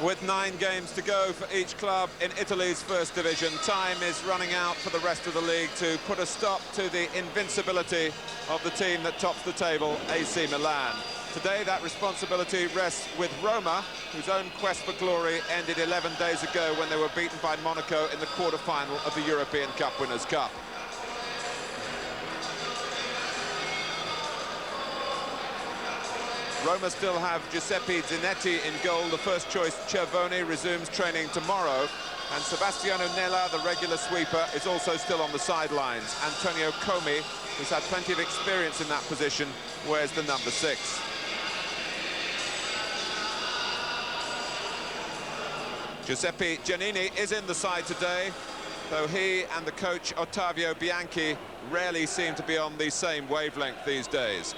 With 9 games to go for each club in Italy's first division, time is running out for the rest of the league to put a stop to the invincibility of the team that tops the table, AC Milan. Today, that responsibility rests with Roma, whose own quest for glory ended 11 days ago when they were beaten by Monaco in the quarter-final of the European Cup Winners' Cup. Roma still have Giuseppe Zanetti in goal. The first-choice Cervoni resumes training tomorrow. And Sebastiano Nella, the regular sweeper, is also still on the sidelines. Antonio Comi, who's had plenty of experience in that position, wears the number 6. Giuseppe Giannini is in the side today, though he and the coach Ottavio Bianchi rarely seem to be on the same wavelength these days.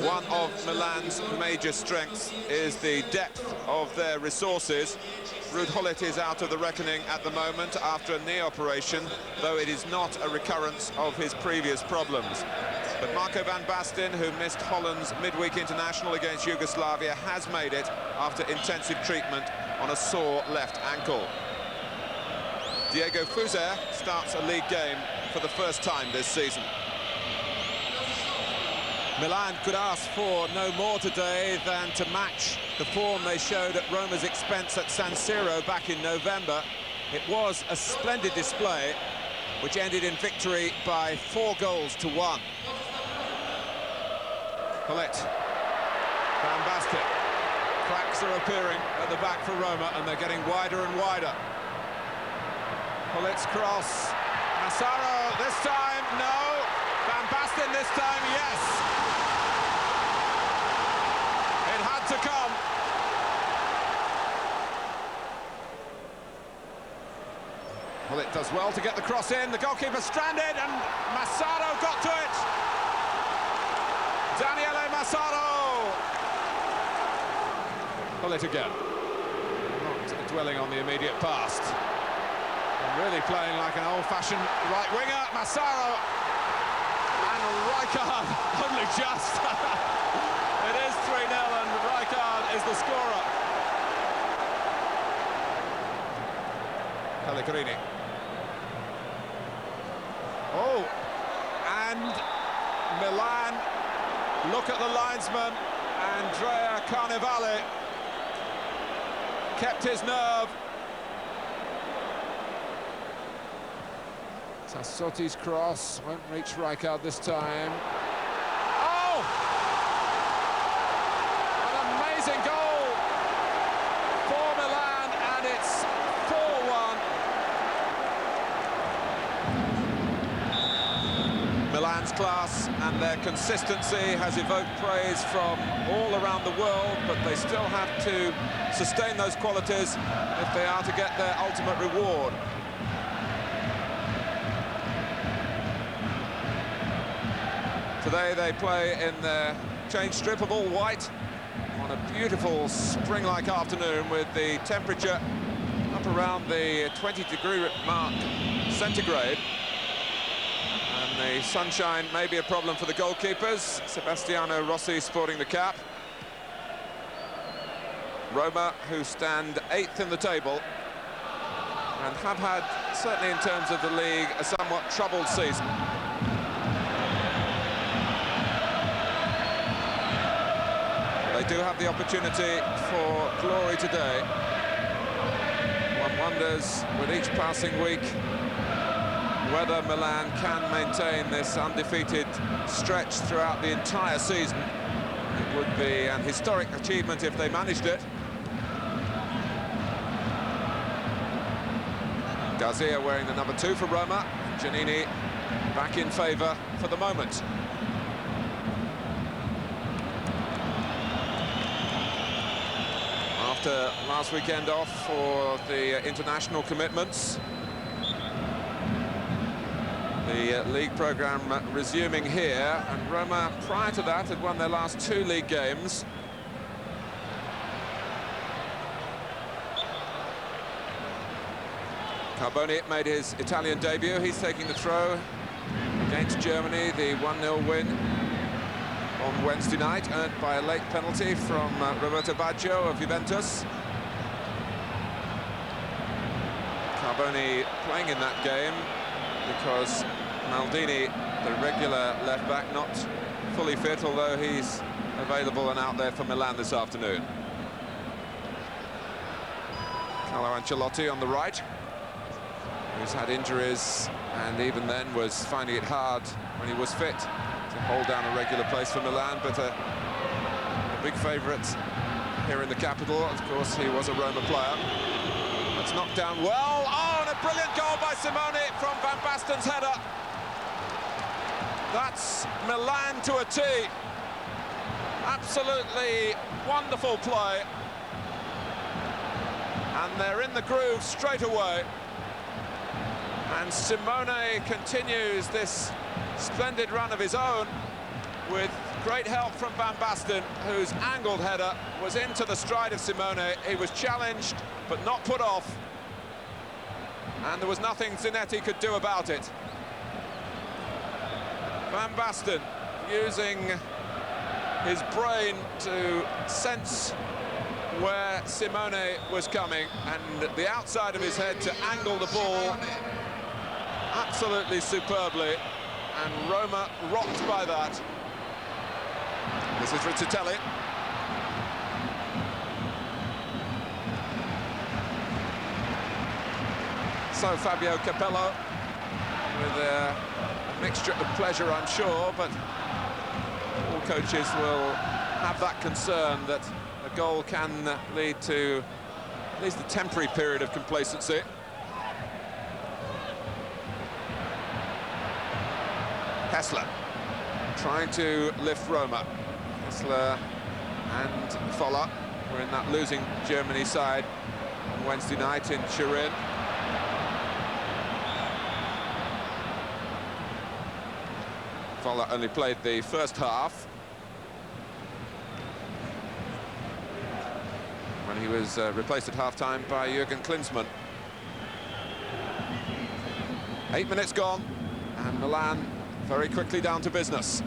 One of Milan's major strengths is the depth of their resources. Ruud Gullit is out of the reckoning at the moment after a knee operation, though it is not a recurrence of his previous problems. But Marco van Basten, who missed Holland's midweek international against Yugoslavia, has made it after intensive treatment on a sore left ankle. Diego Fuser starts a league game for the first time this season. Milan could ask for no more today than to match the form they showed at Roma's expense at San Siro back in November. It was a splendid display, which ended in victory by 4 goals to 1. Gullit, Van Basten. Cracks are appearing at the back for Roma, and they're getting wider and wider. Gullit's cross. Massaro this time, no. Van Basten this time, yes. It had to come. Gullit does well to get the cross in. The goalkeeper stranded, and Massaro got to it. Daniele Massaro. Gullit again. Not dwelling on the immediate past. And really playing like an old-fashioned right winger. Massaro. And Rijkaard, only just. It is 3-0 and Rijkaard is the scorer. Pellegrini. Oh, and Milan look at the linesman, Andrea Carnevale. Kept his nerve. Sassotti's cross won't reach Rijkaard this time. Oh! An amazing goal for Milan, and it's 4-1. Milan's class and their consistency has evoked praise from all around the world, but they still have to sustain those qualities if they are to get their ultimate reward. Today they play in their change strip of all white on a beautiful spring-like afternoon with the temperature up around the 20-degree mark centigrade. And the sunshine may be a problem for the goalkeepers. Sebastiano Rossi sporting the cap. Roma, who stand 8th in the table and have had, certainly in terms of the league, a somewhat troubled season. They do have the opportunity for glory today. One wonders, with each passing week, whether Milan can maintain this undefeated stretch throughout the entire season. It would be an historic achievement if they managed it. Garcia wearing the number 2 for Roma. Giannini back in favour for the moment. After last weekend off for the international commitments, the league programme resuming here, and Roma prior to that had won their last 2 league games. Carboni made his Italian debut. He's taking the throw against Germany, the 1-0 win on Wednesday night, earned by a late penalty from Roberto Baggio of Juventus. Carboni playing in that game because Maldini, the regular left-back, not fully fit, although he's available and out there for Milan this afternoon. Carlo Ancelotti on the right, who's had injuries and even then was finding it hard when he was fit to hold down a regular place for Milan, but a big favourite here in the capital. Of course, he was a Roma player. It's knocked down well. Oh, and a brilliant goal by Simone from Van Basten's header. That's Milan to a T. Absolutely wonderful play. And they're in the groove straight away. And Simone continues this splendid run of his own with great help from Van Basten, whose angled header was into the stride of Simone. He was challenged, but not put off. And there was nothing Zanetti could do about it. Van Basten using his brain to sense where Simone was coming, and the outside of his head to angle the ball absolutely superbly, and Roma rocked by that. This is Rizzitelli. So Fabio Capello with a mixture of pleasure, I'm sure, but all coaches will have that concern that a goal can lead to at least a temporary period of complacency. Hessler trying to lift Roma. Hessler and Foller were in that losing Germany side on Wednesday night in Turin. Foller only played the first half when he was replaced at half-time by Jürgen Klinsmann. 8 minutes gone, and Milan very quickly down to business.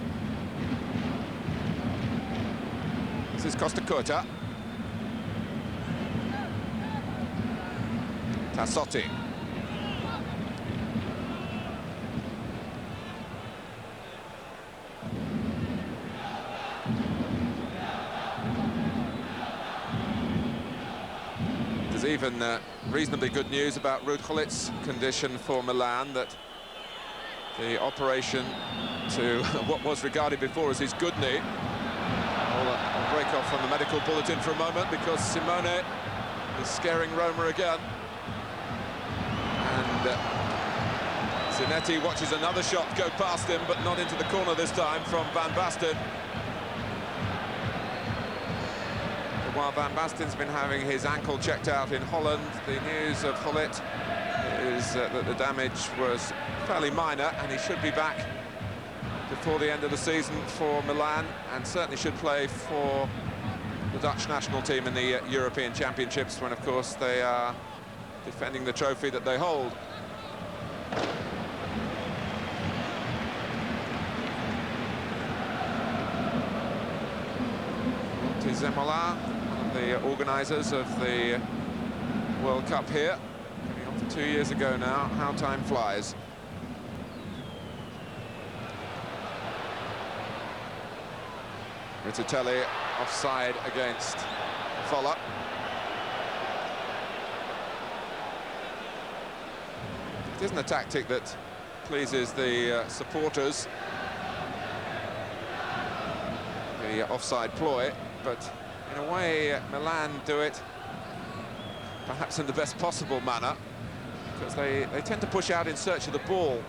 This is Costa Curta. Tassotti. There's even reasonably good news about Ruud Gullit's condition for Milan, that the operation to what was regarded before as his good knee. I'll break off from the medical bulletin for a moment because Simone is scaring Roma again. And Zanetti watches another shot go past him, but not into the corner this time from Van Basten. But while Van Basten's been having his ankle checked out in Holland, the news of Gullit is that the damage was fairly minor, and he should be back before the end of the season for Milan, and certainly should play for the Dutch national team in the European Championships, when of course they are defending the trophy that they hold. Zemola, one of the organisers of the World Cup here, coming on for 2 years ago now. How time flies. Rizzitelli offside against Foller. It isn't a tactic that pleases the supporters, the offside ploy, but in a way Milan do it perhaps in the best possible manner, because they tend to push out in search of the ball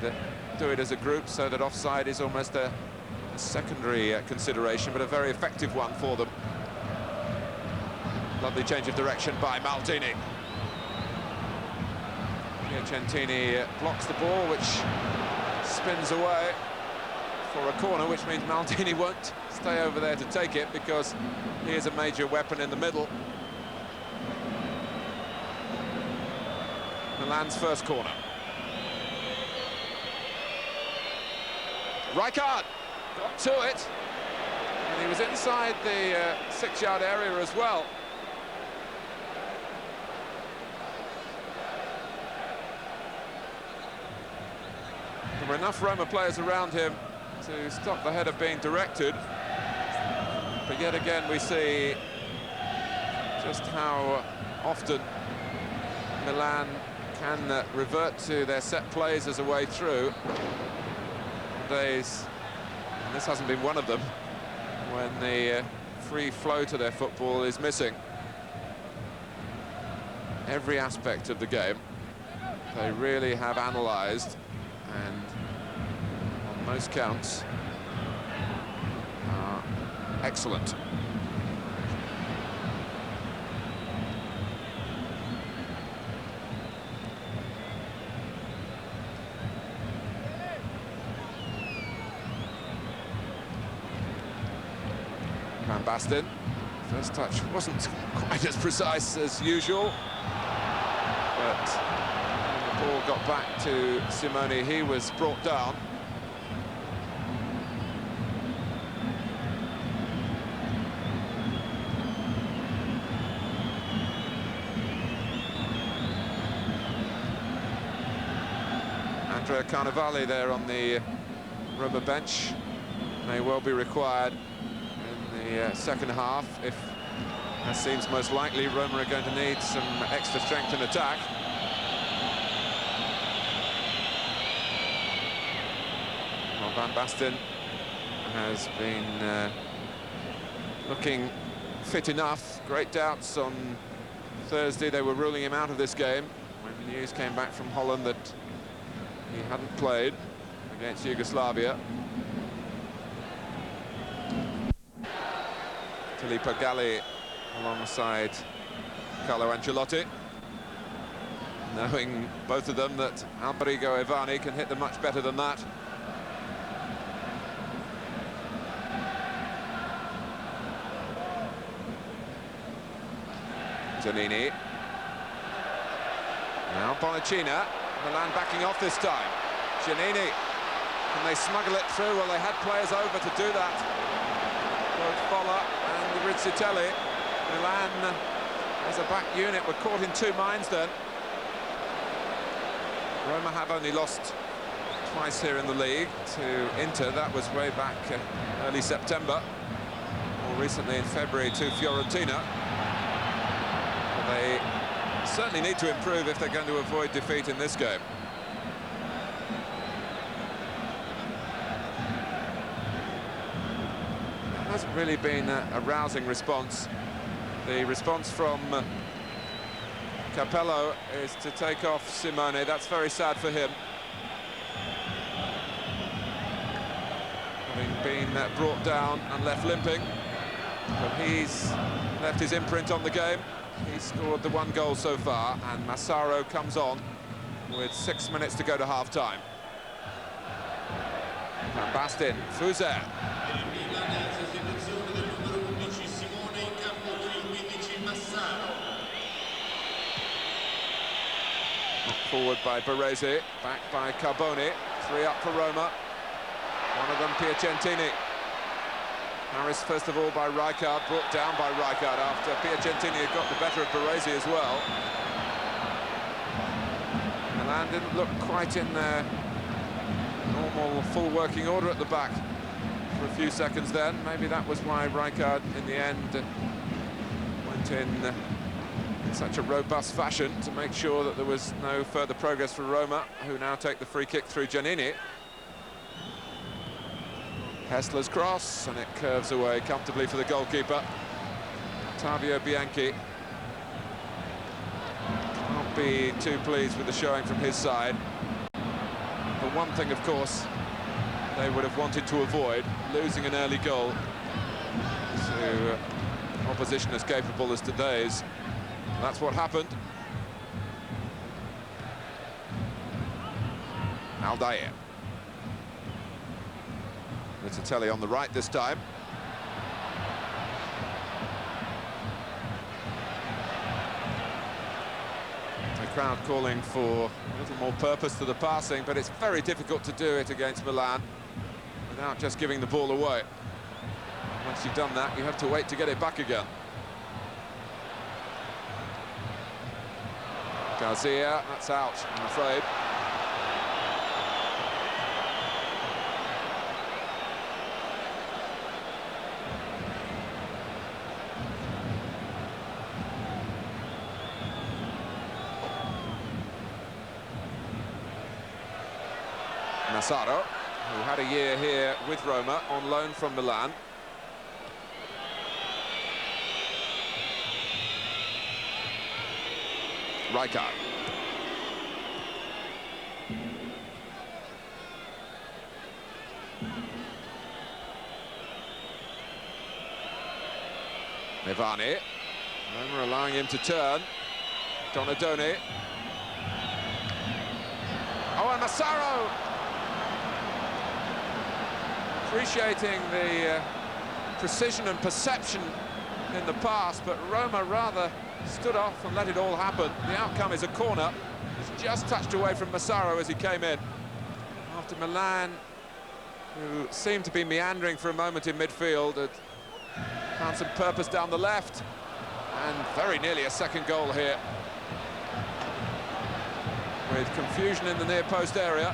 and do it as a group, so that offside is almost a secondary consideration, but a very effective one for them. Lovely change of direction by Maldini. Piacentini blocks the ball, which spins away for a corner, which means Maldini won't stay over there to take it, because he is a major weapon in the middle. Milan's first corner. Rijkaard got to it, and he was inside the 6-yard area as well. There were enough Roma players around him to stop the header being directed. But yet again we see just how often Milan can revert to their set plays as a way through. Days, and this hasn't been one of them, when the free flow to their football is missing. Every aspect of the game they really have analysed, and on most counts are excellent. Van Basten, first touch wasn't quite as precise as usual, but when the ball got back to Simone, he was brought down. Andrea Carnevale there on the Roma bench may well be required in the second half, if, as seems most likely, Roma are going to need some extra strength in attack. Well, Van Basten has been looking fit enough. Great doubts on Thursday. They were ruling him out of this game when the news came back from Holland that he hadn't played against Yugoslavia. Filippo Galli alongside Carlo Ancelotti, knowing both of them that Alberigo Evani can hit them much better than that. Giannini. Now Bonacina. Milan backing off this time. Giannini. Can they smuggle it through? Well, they had players over to do that. Both Folla and Rizzitelli. Milan, as a back unit, were caught in two minds then. Roma have only lost twice here in the league to Inter. That was way back early September. More recently in February to Fiorentina. But they certainly need to improve if they're going to avoid defeat in this game. It hasn't really been a rousing response. The response from Capello is to take off Simone. That's very sad for him. Having been brought down and left limping, but he's left his imprint on the game. He scored the one goal so far, and Massaro comes on with 6 minutes to go to half-time. Van Basten, Fuser. Forward by Baresi, back by Carboni. 3 up for Roma. One of them Piacentini. Harris first of all by Rijkaard, brought down by Rijkaard after Piacentini had got the better of Baresi as well. Milan didn't look quite in their normal full working order at the back for a few seconds then. Maybe that was why Rijkaard in the end went in such a robust fashion to make sure that there was no further progress for Roma, who now take the free kick through Giannini. Hessler's cross, and it curves away comfortably for the goalkeeper, Ottavio Bianchi. Can't be too pleased with the showing from his side. The one thing, of course, they would have wanted to avoid, losing an early goal to opposition as capable as today's. That's what happened. Aldair. Rizzitelli on the right this time. Take crowd calling for a little more purpose to the passing, but it's very difficult to do it against Milan without just giving the ball away. Once you've done that, you have to wait to get it back again. Garcia, that's out, I'm afraid. Massaro, who had a year here with Roma on loan from Milan. Rijkaard. Mevani. Roma allowing him to turn. Donadoni. Oh, and Massaro! Appreciating the precision and perception in the pass, but Roma rather stood off and let it all happen. The outcome is a corner. It's just touched away from Massaro as he came in. After Milan, who seemed to be meandering for a moment in midfield, had found some purpose down the left, and very nearly a second goal here. With confusion in the near post area.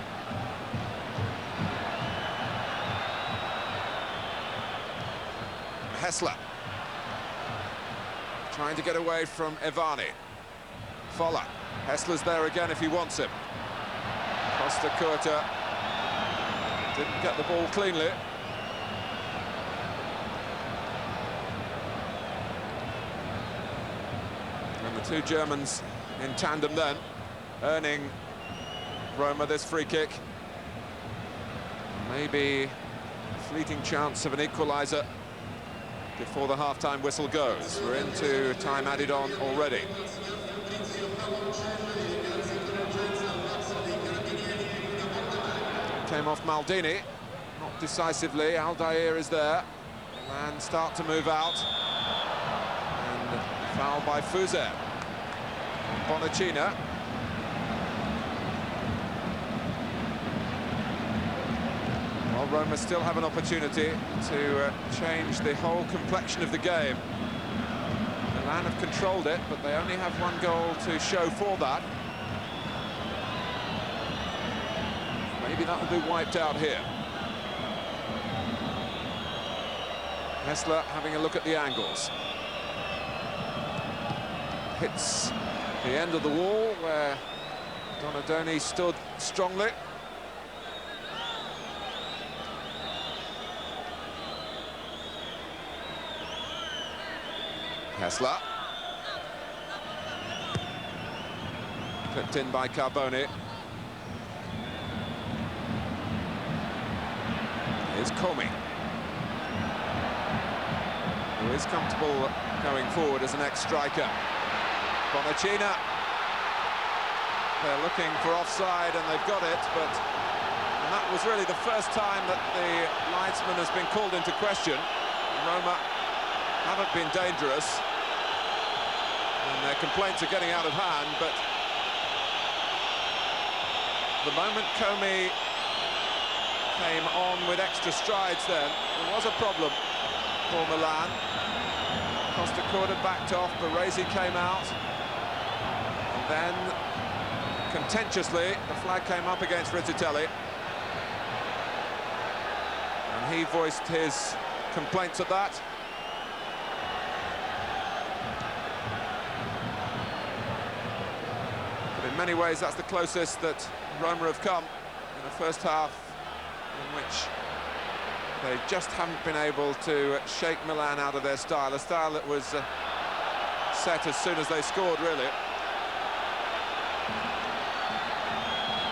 Hessler trying to get away from Evani. Folla. Hessler's there again if he wants him. Costa Curta didn't get the ball cleanly. And the two Germans in tandem then, earning Roma this free kick. Maybe a fleeting chance of an equaliser before the half-time whistle goes. We're into time added on already. Came off Maldini, not decisively. Aldair is there. And start to move out. And foul by Fuser. Bonacina. Well, Roma still have an opportunity to change the whole complexion of the game. Milan have controlled it, but they only have one goal to show for that. Maybe that will be wiped out here. Hessler having a look at the angles. Hits the end of the wall where Donadoni stood strongly. Hessler. Clipped in by Carboni. Here's Comey, who is comfortable going forward as an ex-striker. Bonacina. They're looking for offside and they've got it, but and that was really the first time that the linesman has been called into question. Roma haven't been dangerous, and their complaints are getting out of hand, but the moment Comey came on with extra strides then, there was a problem for Milan. Costa Curta backed off, Baresi came out, and then contentiously the flag came up against Rizzitelli, and he voiced his complaints at that. But in many ways that's the closest that Roma have come in the first half, in which they just haven't been able to shake Milan out of their style, a style that was set as soon as they scored, really.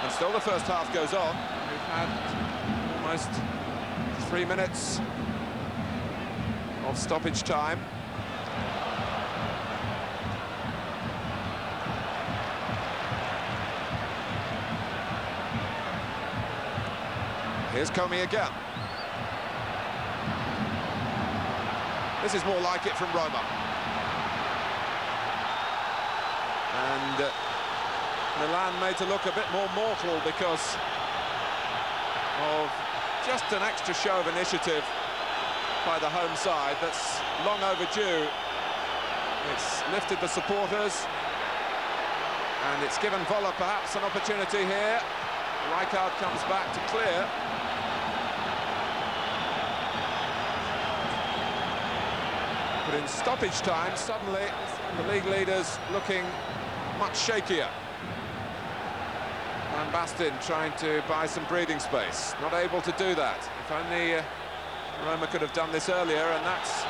And still the first half goes on. We've had almost 3 minutes of stoppage time. Here's Comey again. This is more like it from Roma. And Milan made to look a bit more mortal because of just an extra show of initiative by the home side that's long overdue. It's lifted the supporters, and it's given Vola perhaps an opportunity here. Rijkaard comes back to clear. But in stoppage time, suddenly the league leaders looking much shakier. Van Basten trying to buy some breathing space, not able to do that. If only Roma could have done this earlier, and that's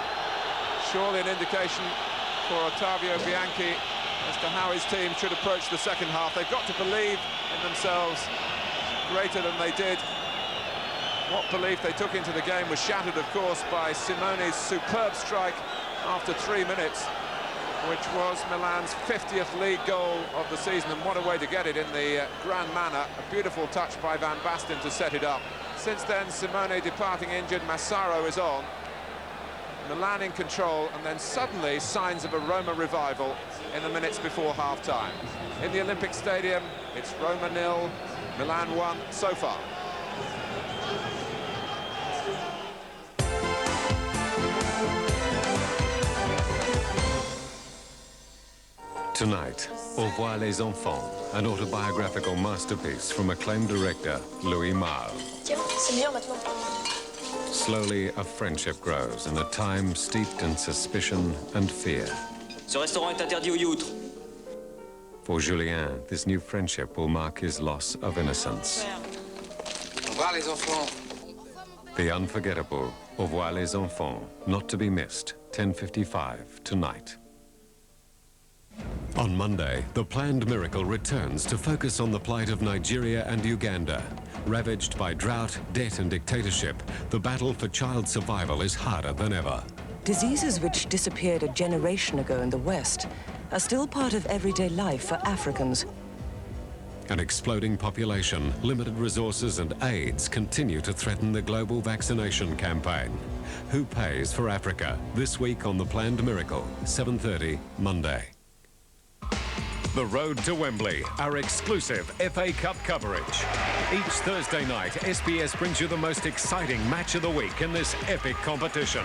surely an indication for Ottavio Bianchi as to how his team should approach the second half. They've got to believe in themselves greater than they did. What belief they took into the game was shattered, of course, by Simone's superb strike after 3 minutes, which was Milan's 50th league goal of the season, and what a way to get it in the grand manner. A beautiful touch by Van Basten to set it up. Since then, Simone departing injured, Massaro is on. Milan in control, and then suddenly signs of a Roma revival in the minutes before half-time. In the Olympic Stadium, it's Roma 0, Milan 1 so far. Tonight, Au revoir les enfants, an autobiographical masterpiece from acclaimed director Louis Malle. Tiens, c'est meilleur maintenant. Slowly, a friendship grows in a time steeped in suspicion and fear. Ce restaurant est interdit aux youtres. For Julien, this new friendship will mark his loss of innocence. Au revoir les enfants. The unforgettable Au revoir les enfants, not to be missed, 10:55 tonight. On Monday, the planned miracle returns to focus on the plight of Nigeria and Uganda. Ravaged by drought, debt and dictatorship, the battle for child survival is harder than ever. Diseases which disappeared a generation ago in the West are still part of everyday life for Africans. An exploding population, limited resources and AIDS continue to threaten the global vaccination campaign. Who pays for Africa? This week on The Planned Miracle, 7:30, Monday. The Road to Wembley, our exclusive FA Cup coverage. Each Thursday night, SBS brings you the most exciting match of the week in this epic competition.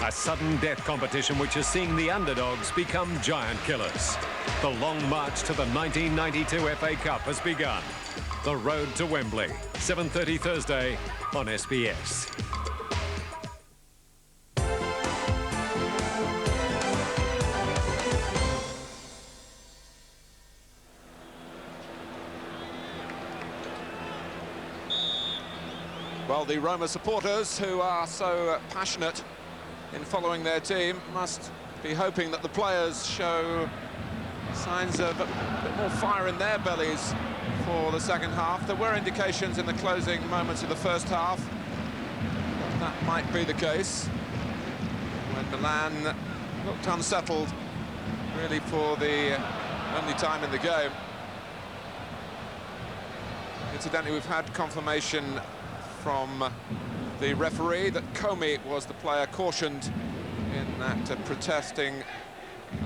A sudden death competition which is seeing the underdogs become giant killers. The long march to the 1992 FA Cup has begun. The Road to Wembley, 7:30 Thursday on SBS. Well, the Roma supporters, who are so passionate in following their team, must be hoping that the players show signs of a bit more fire in their bellies for the second half. There were indications in the closing moments of the first half that might be the case, when Milan looked unsettled, really, for the only time in the game. Incidentally, we've had confirmation from the referee that Comey was the player cautioned in that protesting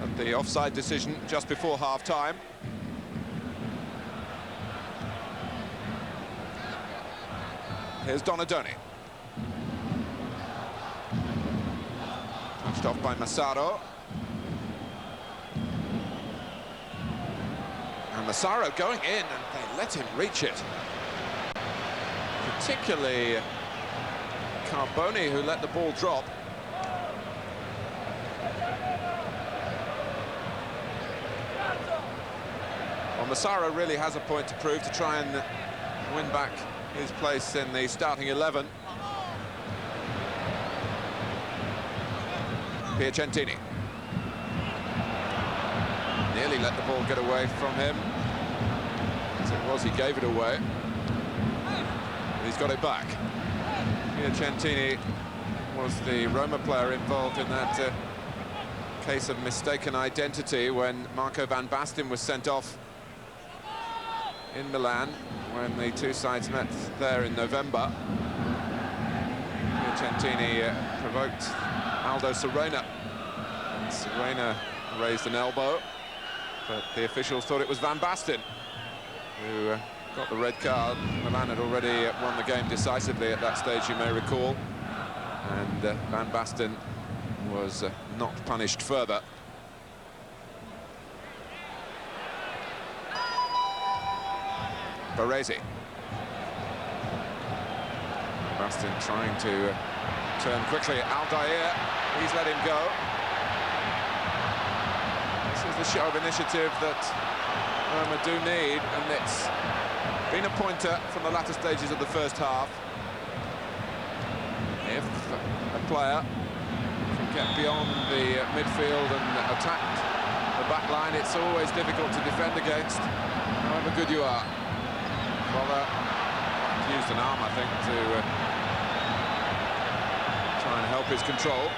of the offside decision just before half-time. Here's Donadoni. Touched off by Massaro. And Massaro going in, and they let him reach it. Particularly Carboni, who let the ball drop. Well, Massaro really has a point to prove to try and win back his place in the starting 11. Piacentini. Nearly let the ball get away from him. As it was, he gave it away. He's got it back. Piacentini was the Roma player involved in that case of mistaken identity when Marco Van Basten was sent off in Milan when the two sides met there in November. Piacentini provoked Aldo Serena. Serena raised an elbow, but the officials thought it was Van Basten. who got the red card. Milan had already won the game decisively at that stage, you may recall. And Van Basten was not punished further. Baresi. Basten trying to turn quickly. Aldair, he's let him go. This is the show of initiative that Roma do need, and it's been a pointer from the latter stages of the first half. If a player can get beyond the midfield and attack the back line, it's always difficult to defend against, however good you are. Well, used an arm, I think, to try and help his control.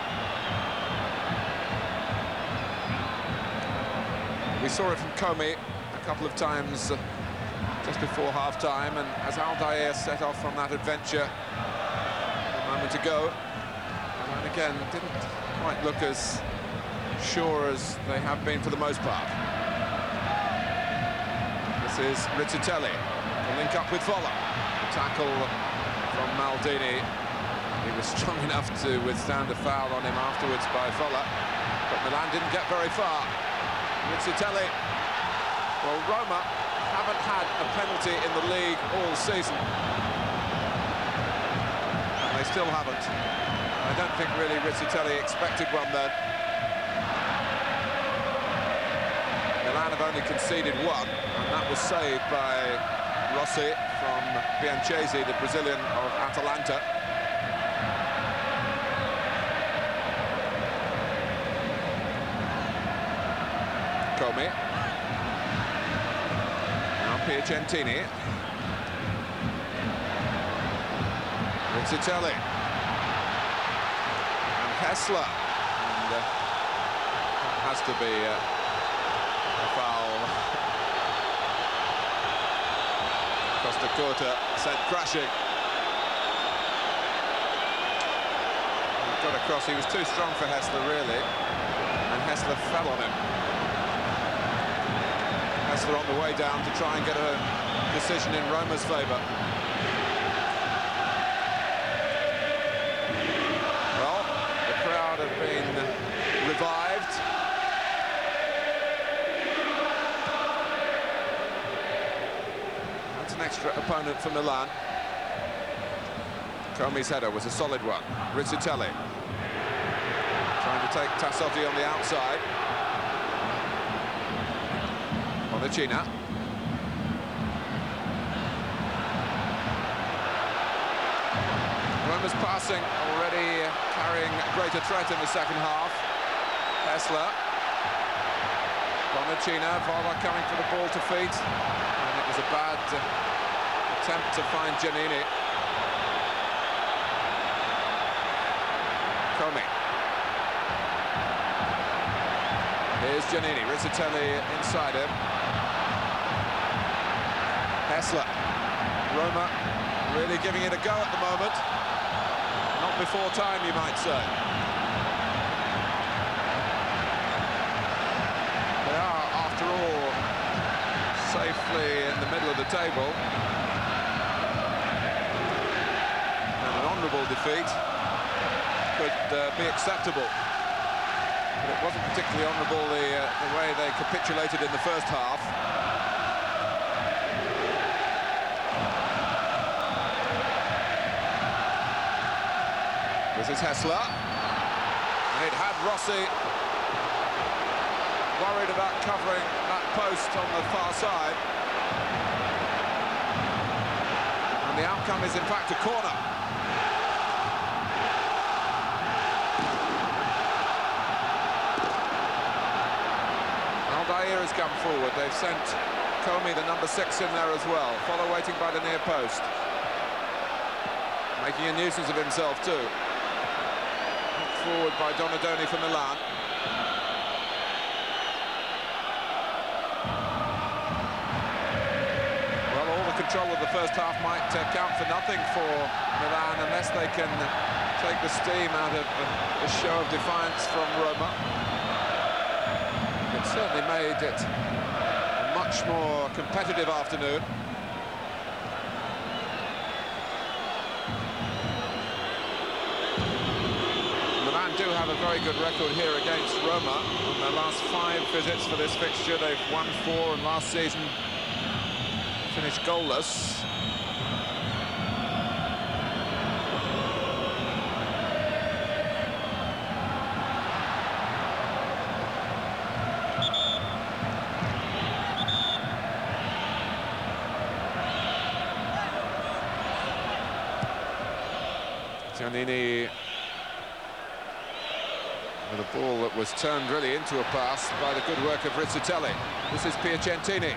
We saw it from Comey a couple of times just before half-time, and as Aldair set off on that adventure a moment ago, and again, didn't quite look as sure as they have been for the most part. This is Rizzitelli, the link up with Volla. Tackle from Maldini. He was strong enough to withstand a foul on him afterwards by Volla, but Milan didn't get very far. Rizzitelli. Well, Roma haven't had a penalty in the league all season, and they still haven't. I don't think really Rizzitelli expected one then. Milan have only conceded one, and that was saved by Rossi from Bianchesi, the Brazilian of Atalanta. Comey. Now Piacentini. Rizzitelli. And Hessler. And that has to be a foul. Costa Curta sent crashing. He got across, he was too strong for Hessler, really. And Hessler fell on him. Hessler on the way down to try and get a decision in Roma's favour. Well, the crowd have been revived. That's an extra opponent for Milan. Comey's header was a solid one. Rizzitelli trying to take Tassotti on the outside. Bonacina. Roma's passing already carrying greater threat in the second half. Hessler. Bonacina, Volla coming for the ball to feet. And it was a bad attempt to find Giannini. Comey. Here's Giannini, Rizzitelli inside him. Hessler. Roma really giving it a go at the moment. Not before time, you might say. They are, after all, safely in the middle of the table. And an honourable defeat could be acceptable. But it wasn't particularly honourable the way they capitulated in the first half. This is Hessler. And it had Rossi worried about covering that post on the far side. And the outcome is in fact a corner. Aldair has come forward. They've sent Comey, the number 6, in there as well. Follow waiting by the near post. Making a nuisance of himself too. Forward by Donadoni for Milan. Well, all the control of the first half might count for nothing for Milan unless they can take the steam out of the show of defiance from Roma. It certainly made it a much much more competitive afternoon. Milan do have a very good record here against Roma. On their last 5 visits for this fixture, they've won 4 and last season finished goalless. Giannini with a ball that was turned really into a pass by the good work of Rizzitelli. This is Piacentini. A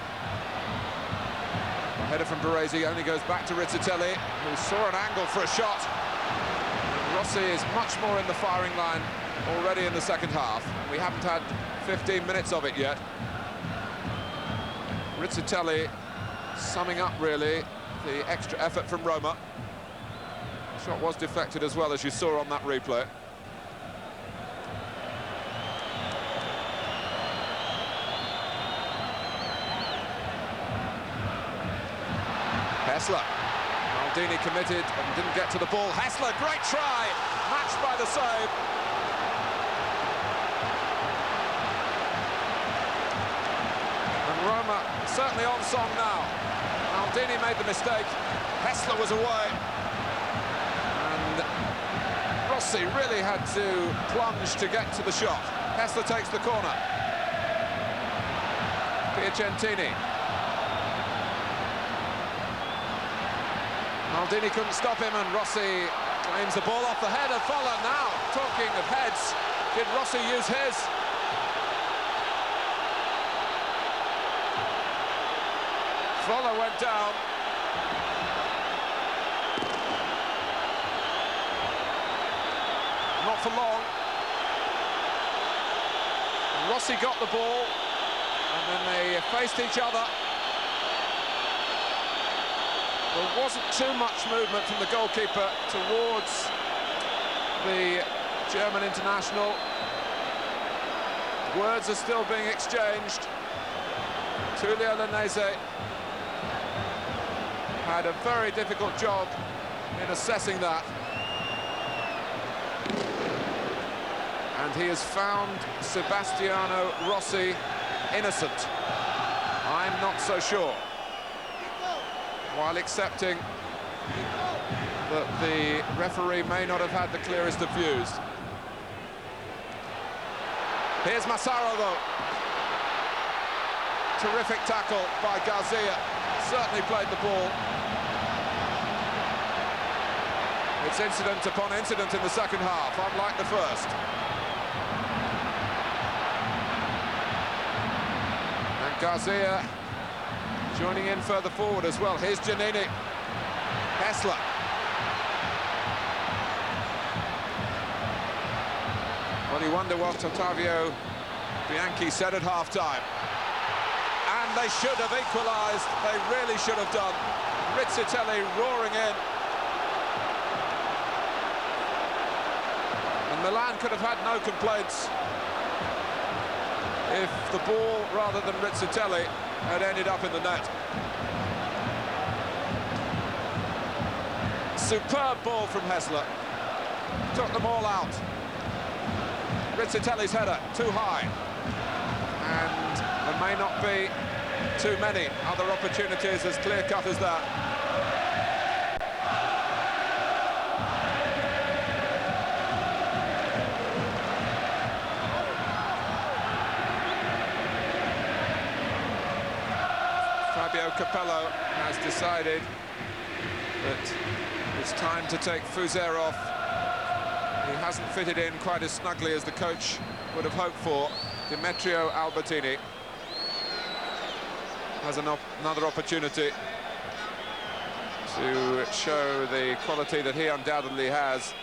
header from Baresi only goes back to Rizzitelli, who saw an angle for a shot. And Rossi is much more in the firing line already in the second half. We haven't had 15 minutes of it yet. Rizzitelli summing up, really, the extra effort from Roma. Shot was deflected as well, as you saw on that replay. Hessler. Maldini committed and didn't get to the ball. Hessler, great try, matched by the save. And Roma certainly on song now. Maldini made the mistake. Hessler was away. And Rossi really had to plunge to get to the shot. Hessler takes the corner. Piacentini. Maldini couldn't stop him, and Rossi claims the ball off the head of Folla. Now, talking of heads, did Rossi use his? Folla went down. Not for long. And Rossi got the ball, and then they faced each other. There wasn't too much movement from the goalkeeper towards the German international. Words are still being exchanged. Tullio Lanese had a very difficult job in assessing that. And he has found Sebastiano Rossi innocent. I'm not so sure. While accepting that the referee may not have had the clearest of views. Here's Massaro, though. Terrific tackle by Garcia. Certainly played the ball. It's incident upon incident in the second half, unlike the first. And Garcia joining in further forward as well. Here's Giannini. Hessler. Well, you wonder what Ottavio Bianchi said at half-time. And they should have equalised. They really should have done. Rizzitelli roaring in. And Milan could have had no complaints if the ball, rather than Rizzitelli, had ended up in the net. Superb ball from Hessler. Took them all out. Rizzitelli's header, too high. And there may not be too many other opportunities as clear-cut as that. Fabio Capello has decided that it's time to take Fuser off. He hasn't fitted in quite as snugly as the coach would have hoped for. Demetrio Albertini has another opportunity to show the quality that he undoubtedly has.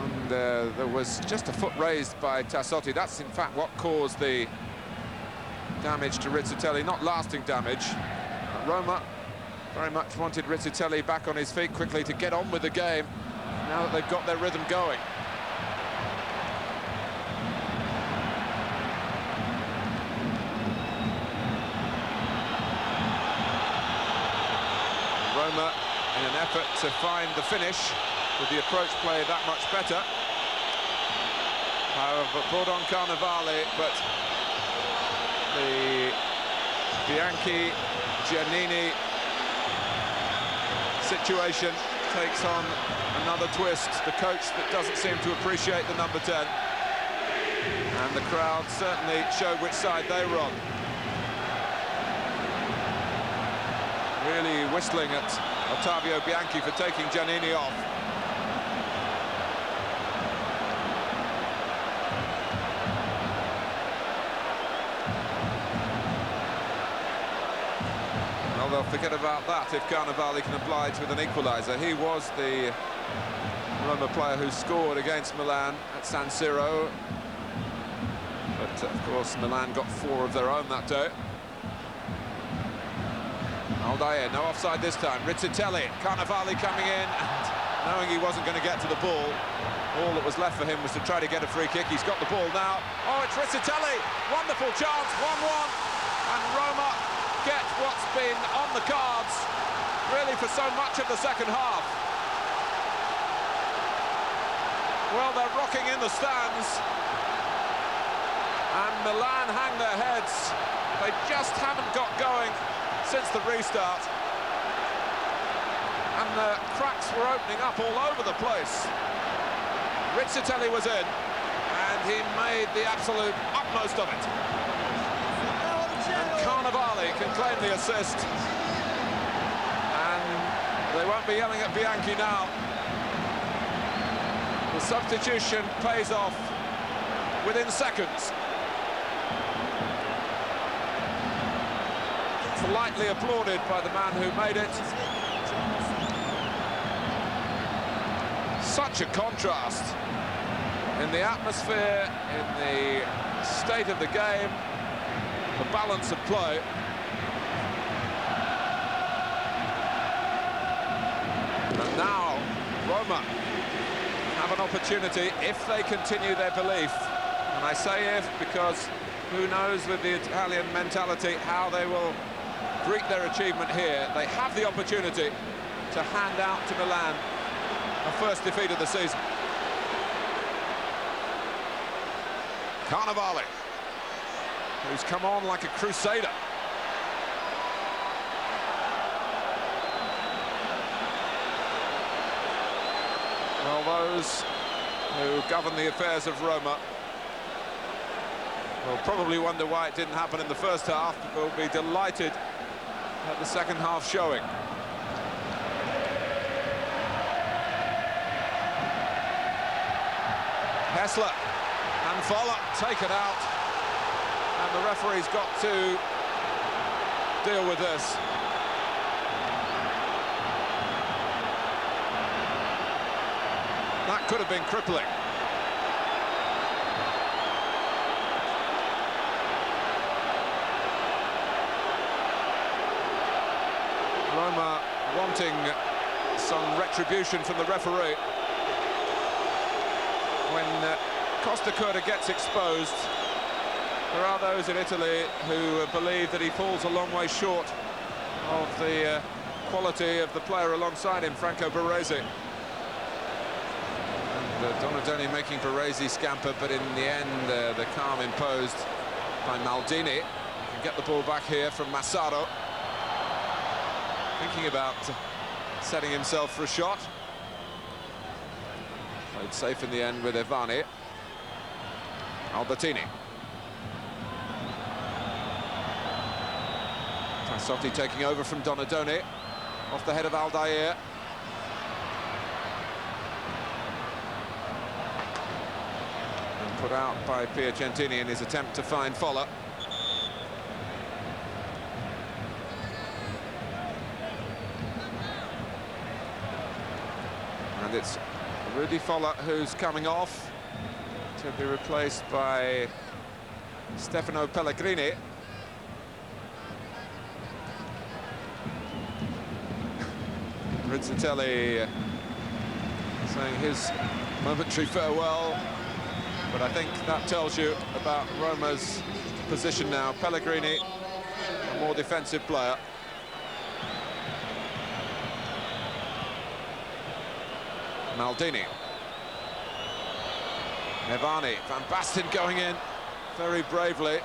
And there was just a foot raised by Tassotti. That's in fact what caused the damage to Rizzitelli, not lasting damage. But Roma very much wanted Rizzitelli back on his feet quickly to get on with the game now that they've got their rhythm going. in an effort to find the finish with the approach play that much better. However, brought on Carnevale, but the Bianchi-Giannini situation takes on another twist. The coach that doesn't seem to appreciate the number 10. And the crowd certainly showed which side they were on. Really whistling at Ottavio Bianchi for taking Giannini off. Well, they'll forget about that if Carnevale can oblige with an equaliser. He was the Roma player who scored against Milan at San Siro. But, of course, Milan got 4 of their own that day. Aldair, no offside this time. Rizzitelli, Carnevale coming in, and knowing he wasn't going to get to the ball, all that was left for him was to try to get a free kick. He's got the ball now. Oh, it's Rizzitelli! Wonderful chance, 1-1. And Roma get what's been on the cards, really, for so much of the second half. Well, they're rocking in the stands. And Milan hang their heads. They just haven't got going since the restart. And the cracks were opening up all over the place. Rizzitelli was in, and he made the absolute utmost of it. And Carnevale can claim the assist. And they won't be yelling at Bianchi now. The substitution pays off within seconds. Politely applauded by the man who made it. Such a contrast in the atmosphere, in the state of the game, the balance of play. And now Roma have an opportunity, if they continue their belief. And I say if, because who knows with the Italian mentality how they will greet their achievement here. They have the opportunity to hand out to Milan a first defeat of the season. Carnevale, who's come on like a crusader. Well, those who govern the affairs of Roma will probably wonder why it didn't happen in the first half, but will be delighted at the second half showing. Hessler and Foller taken out, and the referee's got to deal with this. That could have been crippling. Roma wanting some retribution from the referee. When Costa Curta gets exposed, there are those in Italy who believe that he falls a long way short of the quality of the player alongside him, Franco Baresi. And Donadoni making Baresi scamper, but in the end, the calm imposed by Maldini. Can get the ball back here from Massaro. Thinking about setting himself for a shot. Played safe in the end with Evani. Albertini. Tassotti taking over from Donadoni. Off the head of Aldair. And put out by Piacentini in his attempt to find Foller. And it's Rudy Foller who's coming off to be replaced by Stefano Pellegrini. Rizzitelli saying his momentary farewell, but I think that tells you about Roma's position now. Pellegrini, a more defensive player. Maldini. Nevani, Van Basten going in very bravely.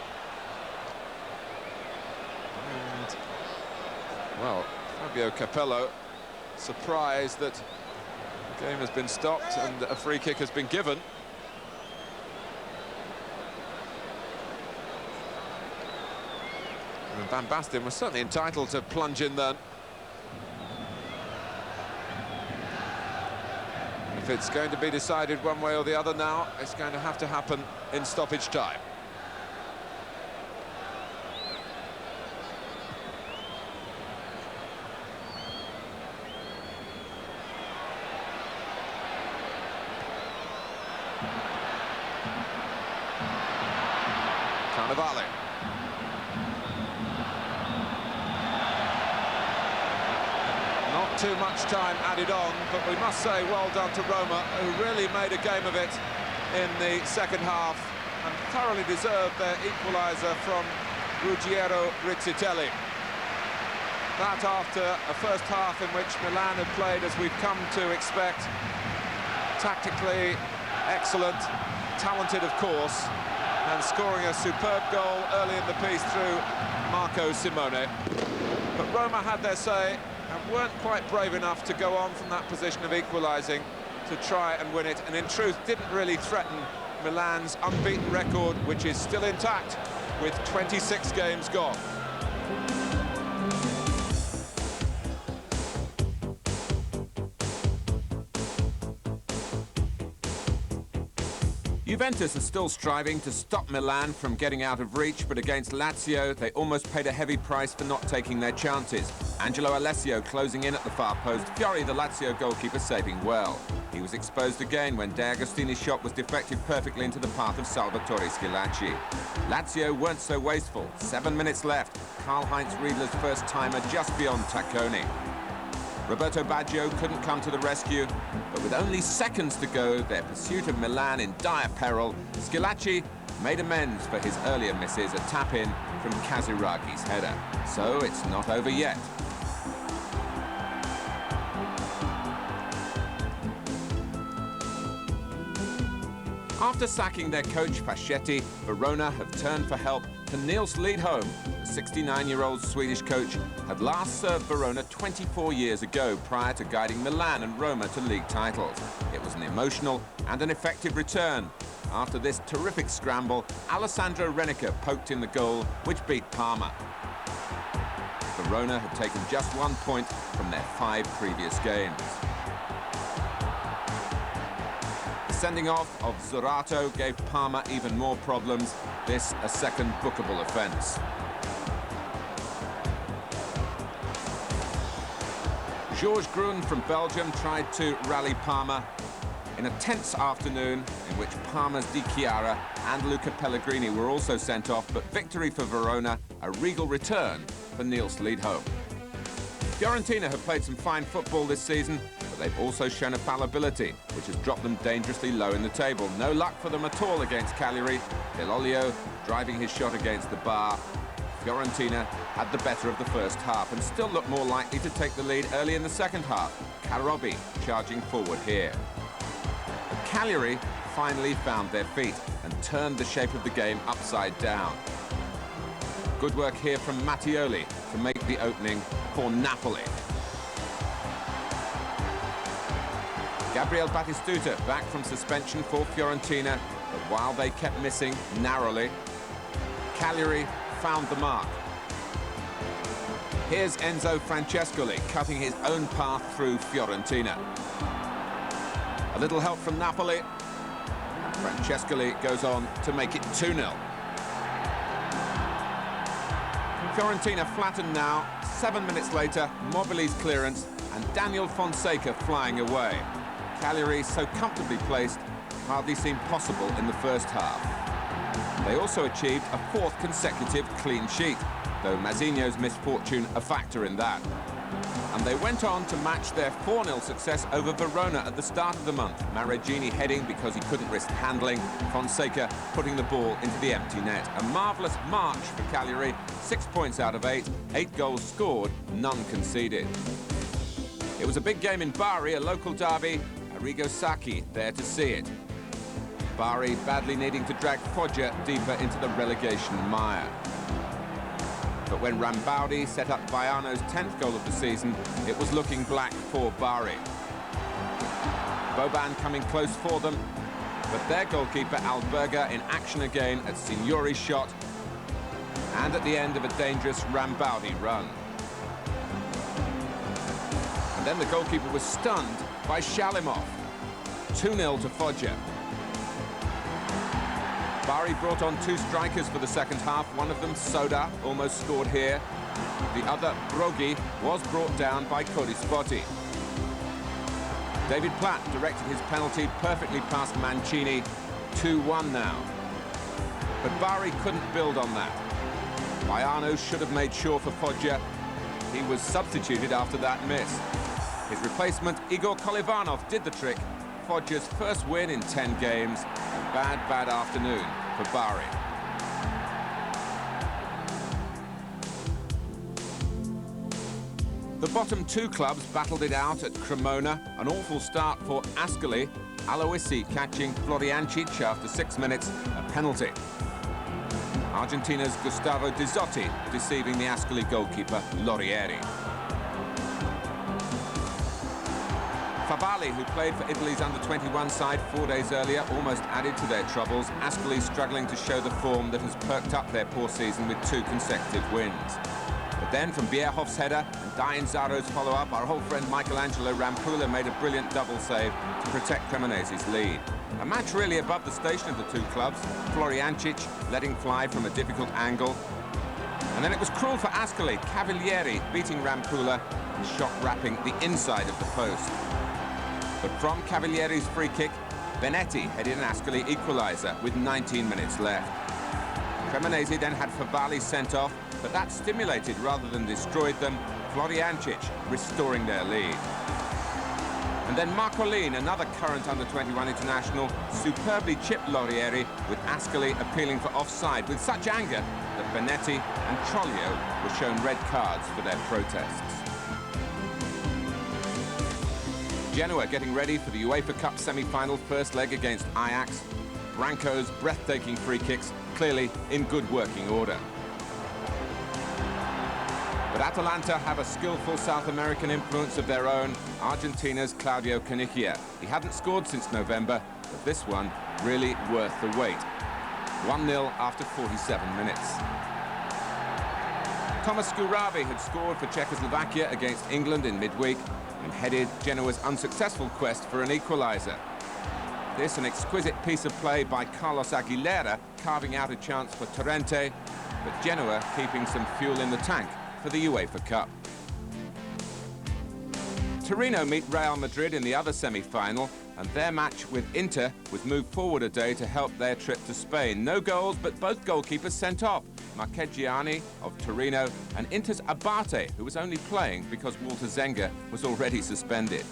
And, well, Fabio Capello surprised that the game has been stopped and a free kick has been given. And Van Basten was certainly entitled to plunge in then. If it's going to be decided one way or the other now, it's going to have to happen in stoppage time. Carnevale. Not too much time added on, but we must say well done to Roma, who really made a game of it in the second half and thoroughly deserved their equaliser from Ruggiero Rizzitelli. That after a first half in which Milan had played as we've come to expect, tactically excellent, talented of course, and scoring a superb goal early in the piece through Marco Simone. But Roma had their say and weren't quite brave enough to go on from that position of equalising to try and win it, and in truth didn't really threaten Milan's unbeaten record, which is still intact with 26 games gone. Juventus are still striving to stop Milan from getting out of reach, but against Lazio they almost paid a heavy price for not taking their chances. Angelo Alessio closing in at the far post, Fiori, the Lazio goalkeeper, saving well. He was exposed again when De Agostini's shot was deflected perfectly into the path of Salvatore Schillaci. Lazio weren't so wasteful. 7 minutes left. Karl-Heinz Riedler's first timer just beyond Tacconi. Roberto Baggio couldn't come to the rescue, but with only seconds to go, their pursuit of Milan in dire peril, Schillaci made amends for his earlier misses, a tap-in from Kazuragi's header. So it's not over yet. After sacking their coach Fascetti, Verona have turned for help to Nils Lidholm. The 69-year-old Swedish coach had last served Verona 24 years ago, prior to guiding Milan and Roma to league titles. It was an emotional and an effective return. After this terrific scramble, Alessandro Renica poked in the goal, which beat Parma. Verona had taken just 1 point from their 5 previous games. Sending off of Zurato gave Parma even more problems, this a second bookable offence. Georges Grun from Belgium tried to rally Parma in a tense afternoon in which Parma's Di Chiara and Luca Pellegrini were also sent off, but victory for Verona, a regal return for Nils Lidholm. Fiorentina have played some fine football this season, but they've also shown a fallibility, which has dropped them dangerously low in the table. No luck for them at all against Cagliari. Dell'Olio driving his shot against the bar. Fiorentina had the better of the first half and still looked more likely to take the lead early in the second half. Carobi charging forward here. But Cagliari finally found their feet and turned the shape of the game upside down. Good work here from Mattioli to make the opening for Napoli. Gabriel Batistuta back from suspension for Fiorentina, but while they kept missing narrowly, Cagliari found the mark. Here's Enzo Francescoli cutting his own path through Fiorentina. A little help from Napoli, and Francescoli goes on to make it 2-0. Fiorentina flattened now. 7 minutes later, Mobili's clearance and Daniel Fonseca flying away. Cagliari, so comfortably placed, hardly seemed possible in the first half. They also achieved a 4th consecutive clean sheet, though Mazzino's misfortune a factor in that. And they went on to match their 4-0 success over Verona at the start of the month. Maregini heading because he couldn't risk handling, Fonseca putting the ball into the empty net. A marvellous march for Cagliari, 6 points out of 8, 8 goals scored, none conceded. It was a big game in Bari, a local derby, a Arrigo Sacchi there to see it. Bari badly needing to drag Foggia deeper into the relegation mire. But when Rambaudi set up Baiano's 10th goal of the season, it was looking black for Bari. Boban coming close for them, but their goalkeeper Alberga in action again at Signori's shot, and at the end of a dangerous Rambaudi run. And then the goalkeeper was stunned by Shalimov. 2-0 to Foggia. Bari brought on two strikers for the second half. One of them, Soda, almost scored here. The other, Broghi, was brought down by Codispotti. David Platt directed his penalty perfectly past Mancini. 2-1 now. But Bari couldn't build on that. Baiano should have made sure for Foggia. He was substituted after that miss. His replacement, Igor Kolivanov, did the trick. Foggia's first win in 10 games. A bad afternoon for Bari. The bottom two clubs battled it out at Cremona. An awful start for Ascoli. Aloisi catching Floriancic after 6 minutes, a penalty. Argentina's Gustavo Dizzotti deceiving the Ascoli goalkeeper Lorieri. Favali, who played for Italy's under-21 side 4 days earlier, almost added to their troubles. Ascoli struggling to show the form that has perked up their poor season with 2 consecutive wins. But then from Bierhoff's header and Dianzaro's follow-up, our old friend Michelangelo Rampula made a brilliant double save to protect Cremonese's lead. A match really above the station of the two clubs. Floriancic letting fly from a difficult angle. And then it was cruel for Ascoli. Cavalieri beating Rampula and shot wrapping the inside of the post. But from Cavalieri's free kick, Benetti headed an Ascoli equaliser with 19 minutes left. Cremonese then had Favali sent off, but that stimulated rather than destroyed them. Floriancic restoring their lead. And then Marcolin, another current under-21 international, superbly chipped Lorieri, with Ascoli appealing for offside with such anger that Benetti and Troglio were shown red cards for their protests. Genoa getting ready for the UEFA Cup semi-final first leg against Ajax. Branco's breathtaking free kicks clearly in good working order. But Atalanta have a skillful South American influence of their own. Argentina's Claudio Canigia. He hadn't scored since November, but this one really worth the wait. 1-0 after 47 minutes. Thomas Skuravi had scored for Czechoslovakia against England in midweek and headed Genoa's unsuccessful quest for an equaliser. This an exquisite piece of play by Carlos Aguilera, carving out a chance for Torrente, but Genoa keeping some fuel in the tank for the UEFA Cup. Torino meet Real Madrid in the other semi-final, and their match with Inter was moved forward a day to help their trip to Spain. No goals, but both goalkeepers sent off. Marchegiani of Torino and Inter's Abate, who was only playing because Walter Zenga was already suspended.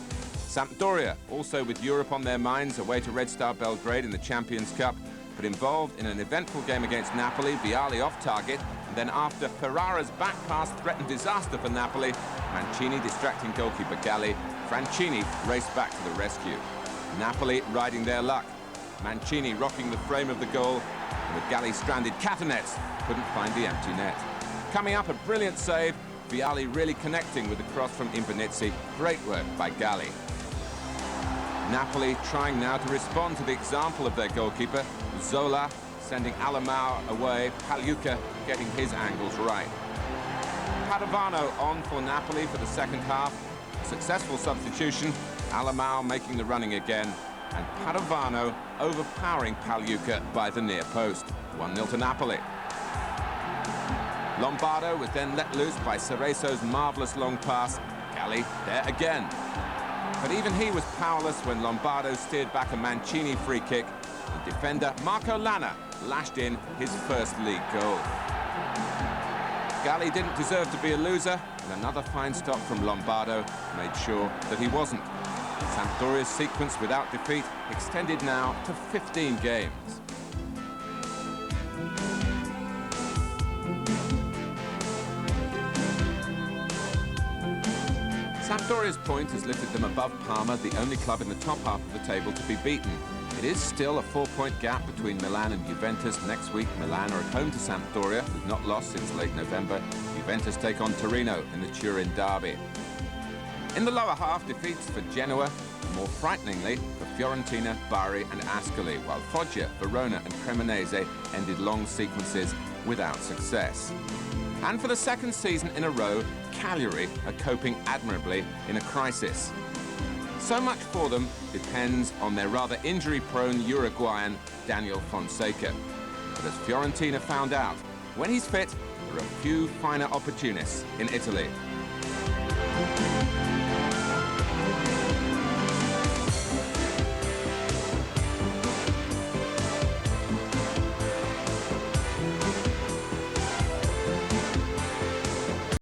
Sampdoria, also with Europe on their minds, away to Red Star Belgrade in the Champions Cup, but involved in an eventful game against Napoli, Vialli off target, and then after Ferrara's back pass threatened disaster for Napoli, Mancini distracting goalkeeper Galli, Francini raced back to the rescue. Napoli riding their luck. Mancini rocking the frame of the goal, and with Galli stranded, Catanets couldn't find the empty net. Coming up, a brilliant save, Vialli really connecting with the cross from Imbanizzi. Great work by Galli. Napoli trying now to respond to the example of their goalkeeper, Zola sending Alamau away, Pagliuca getting his angles right. Padovano on for Napoli for the second half. Successful substitution, Alamau making the running again, and Padovano overpowering Pagliuca by the near post. 1-0 to Napoli. Lombardo was then let loose by Cereso's marvellous long pass. Galli there again. But even he was powerless when Lombardo steered back a Mancini free kick, and defender Marco Lana lashed in his first league goal. Galli didn't deserve to be a loser, and another fine stop from Lombardo made sure that he wasn't. Sampdoria's sequence without defeat extended now to 15 games. Sampdoria's point has lifted them above Parma, the only club in the top half of the table to be beaten. It is still a 4-point gap between Milan and Juventus. Next week, Milan are at home to Sampdoria, who've not lost since late November. Juventus take on Torino in the Turin derby. In the lower half, defeats for Genoa, more frighteningly for Fiorentina, Bari and Ascoli, while Foggia, Verona and Cremonese ended long sequences without success. And for the second season in a row, Cagliari are coping admirably in a crisis. So much for them depends on their rather injury-prone Uruguayan Daniel Fonseca. But as Fiorentina found out, when he's fit, there are few finer opportunists in Italy.